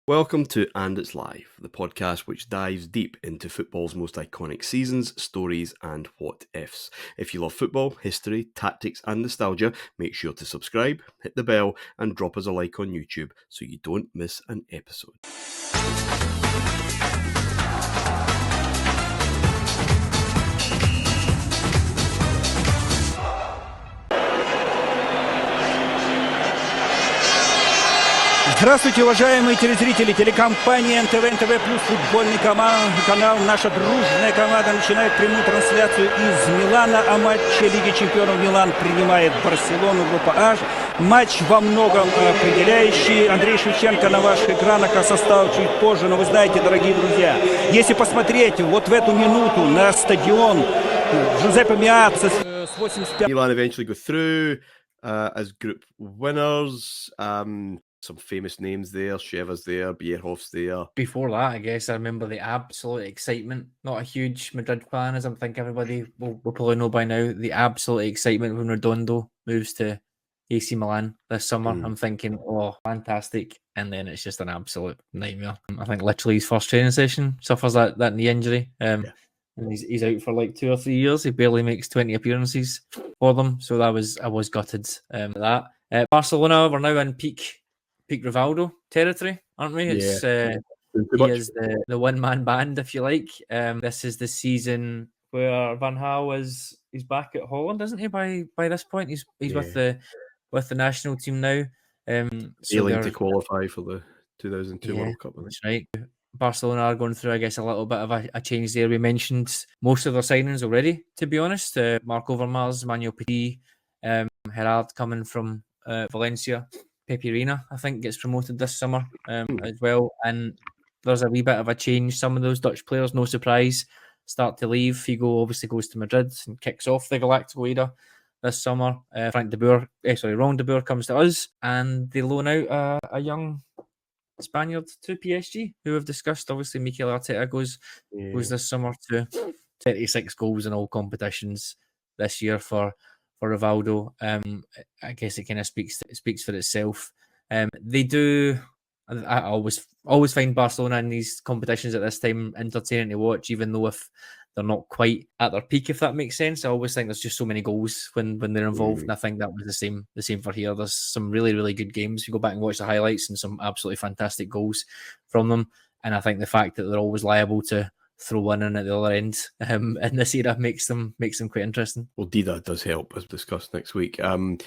Welcome to And It's Live, the podcast which dives deep into football's most iconic seasons, stories, and what ifs. If you love football, history, tactics, and nostalgia, make sure to subscribe, hit the bell, and drop us a like on YouTube so you don't miss an episode. Здравствуйте, уважаемые телезрители, телекомпания НТВ плюс футбольный канал «Наша дружная команда» начинает прямую трансляцию из Милана о матче Лиги Чемпионов. Милан принимает Барселону, группа H. Матч во многом определяющий. Андрей Шевченко на ваших экранах, а состав чуть позже. Но вы знаете, дорогие друзья, если посмотреть вот в эту минуту на стадион 𝐬𝐮𝐬𝐫𝐿 с 85... Milan eventually go through as group winners. Some famous names there. Sheva's there, 𝐬𝐮𝐬𝐫𝐿's there. Before that, I guess I remember the absolute excitement. Not a huge Madrid fan, as I think everybody will probably know by now. The absolute excitement when Rivaldo moves to AC Milan this summer. I'm thinking, oh, fantastic. And then it's just an absolute nightmare. I think literally his first training session suffers that knee injury. And he's out for like 2 or 3 years. He barely makes 20 appearances for them. So I was gutted at that. Barcelona, we're now in peak Rivaldo territory, aren't we? It's he is the one-man band, if you like. This is the season where Van Gaal is back at Holland, isn't he? By this point, he's with the national team now. Failing to qualify for the 2002 World Cup. That's right. Barcelona are going through, I guess, a little bit of a change there. We mentioned most of their signings already, to be honest. Marc Overmars, Manuel Petit, 𝐼𝐻𝐻𝐻 coming from Valencia. Pepe Reina, I think, gets promoted this summer as well. And there's a wee bit of a change. Some of those Dutch players, no surprise, start to leave. Figo obviously goes to Madrid and kicks off the Galactico era this summer. Ron de Boer comes to us, and they loan out a young Spaniard to PSG, who we've discussed. Obviously, Mikel Arteta goes this summer to 36 goals in all competitions this year for Rivaldo. I guess it kind of speaks for itself. They do. I always find Barcelona in these competitions at this time entertaining to watch, even though if they're not quite at their peak, if that makes sense. I always think there's just so many goals when they're involved, and I think that was the same for here. There's some really, really good games. You go back and watch the highlights, and some absolutely fantastic goals from them. And I think the fact that they're always liable to throw one in at the other end in this era makes them quite interesting. Well, Dida does help, as discussed next week. The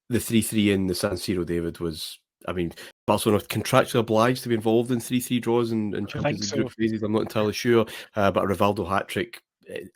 3-3 in the San Siro, David, was, I mean, Barcelona contractually obliged to be involved in 3-3 draws and Champions League group phases. I'm not entirely sure, but a Rivaldo hat-trick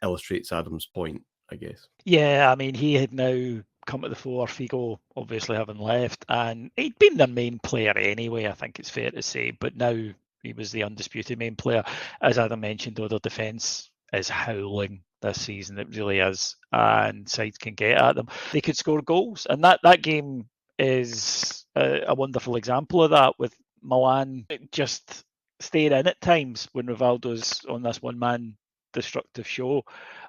illustrates Adam's point, I guess. Yeah, I mean, he had now come to the fore, Figo obviously having left, and he'd been their main player anyway, I think it's fair to say, but now he was the undisputed main player. As Adam mentioned, though, their defence is howling this season. It really is. And sides can get at them. They could score goals. And that game is a wonderful example of that, with Milan just staying in at times when Rivaldo's on this one-man destructive show.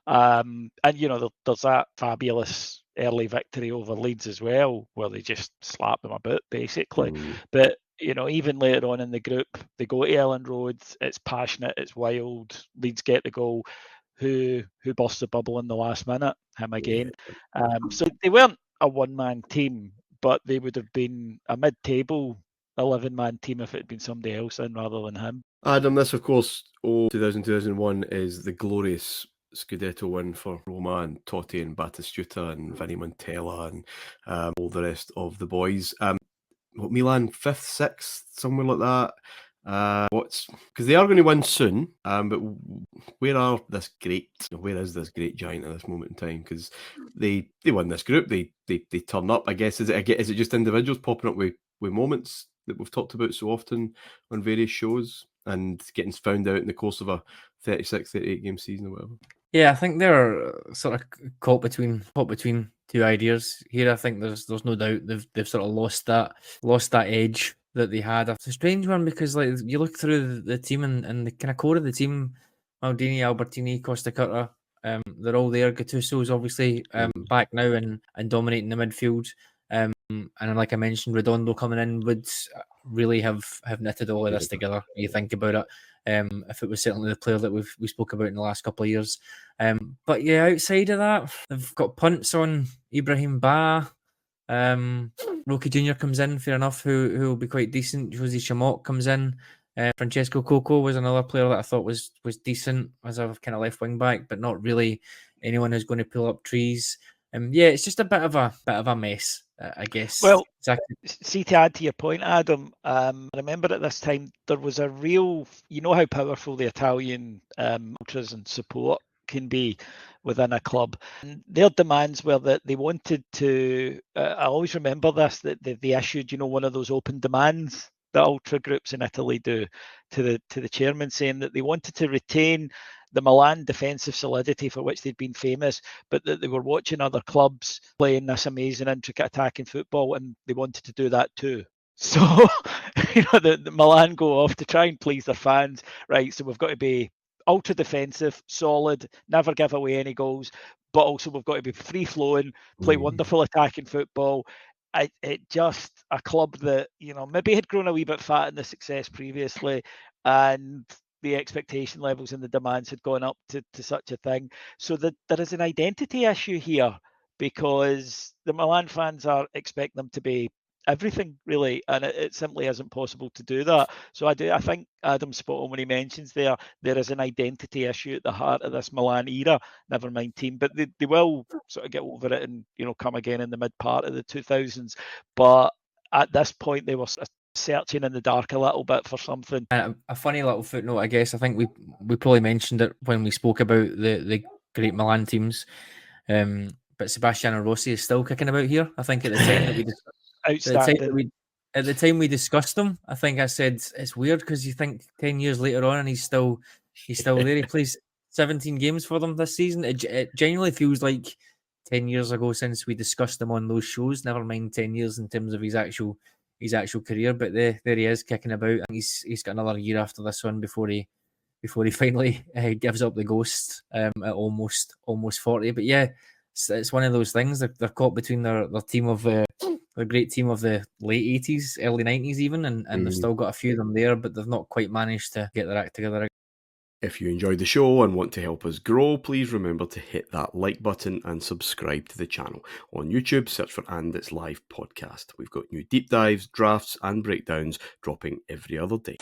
And, you know, there's that fabulous early victory over Leeds as well, where they just slap them a bit, basically. But you know, even later on in the group, they go to Elland Road. It's passionate, it's wild. Leeds get the goal. Who burst the bubble in the last minute? Him again. So they weren't a one-man team, but they would have been a mid-table 11-man team if it had been somebody else in rather than him. Adam, this, of course, 2000-2001 is the glorious Scudetto win for Roma and Totti and Batistuta and Vinny Montella and all the rest of the boys. Milan 5th, 6th, somewhere like that. Because they are going to win soon, but where is this great giant at this moment in time? Because they win this group, they turn up. I guess is it just individuals popping up with moments that we've talked about so often on various shows and getting found out in the course of a 36, 38 game season or whatever? Yeah, I think they're sort of caught between two ideas here. I think there's no doubt they've sort of lost that edge that they had. It's a strange one because, like, you look through the team and the kind of core of the team, Maldini, Albertini, Costa Curta, they're all there. Gattuso's obviously back now and dominating the midfield. And like I mentioned, Redondo coming in would really have knitted all of this together. You think about it. If it was certainly the player that we spoke about in the last couple of years. But yeah, outside of that, they've got punts on Ibrahim Ba. Roque Jr. comes in, fair enough, who will be quite decent. 𝐬𝐮𝐬𝐫𝐸 comes in. Francesco 𝐾𝐭 was another player that I thought was decent as a kind of left wing back, but not really anyone who's going to pull up trees. Yeah, it's just a bit of a mess, I guess. Well, exactly. See, to add to your point, Adam, I remember at this time there was a real, you know how powerful the Italian ultras and support can be within a club. And their demands were that they wanted to, I always remember this, that they issued, one of those open demands that ultra groups in Italy do to the chairman, saying that they wanted to retain the Milan defensive solidity for which they'd been famous, but that they were watching other clubs playing this amazing intricate attacking football, and they wanted to do that too. So, the Milan go off to try and please their fans, right? So we've got to be ultra defensive, solid, never give away any goals, but also we've got to be free flowing, play wonderful attacking football. It just a club that maybe had grown a wee bit fat in the success previously, and the expectation levels and the demands had gone up to such a thing. So that there is an identity issue here, because the Milan fans expect them to be everything, really, and it simply isn't possible to do that. So I think Adam's spot on when he mentions there is an identity issue at the heart of this Milan era, never mind team, but they will sort of get over it and come again in the mid part of the 2000s. But at this point they were searching in the dark a little bit for something. A funny little footnote, I guess. I think we probably mentioned it when we spoke about the great Milan teams, but Sebastiano Rossi is still kicking about here. I think at the time that we at the time we discussed him, I think I said it's weird because you think 10 years later on and he's still there. He plays 17 games for them this season. It genuinely feels like 10 years ago since we discussed him on those shows. Never mind 10 years in terms of his actual career, but there he is kicking about, and he's got another year after this one before he finally gives up the ghost at almost 40. But yeah, it's one of those things. They're caught between their team of a great team of the late 80s, early 90s even, and they've still got a few of them there, but they've not quite managed to get their act together. If you enjoyed the show and want to help us grow, please remember to hit that like button and subscribe to the channel. On YouTube, search for And It's Live Podcast. We've got new deep dives, drafts and breakdowns dropping every other day.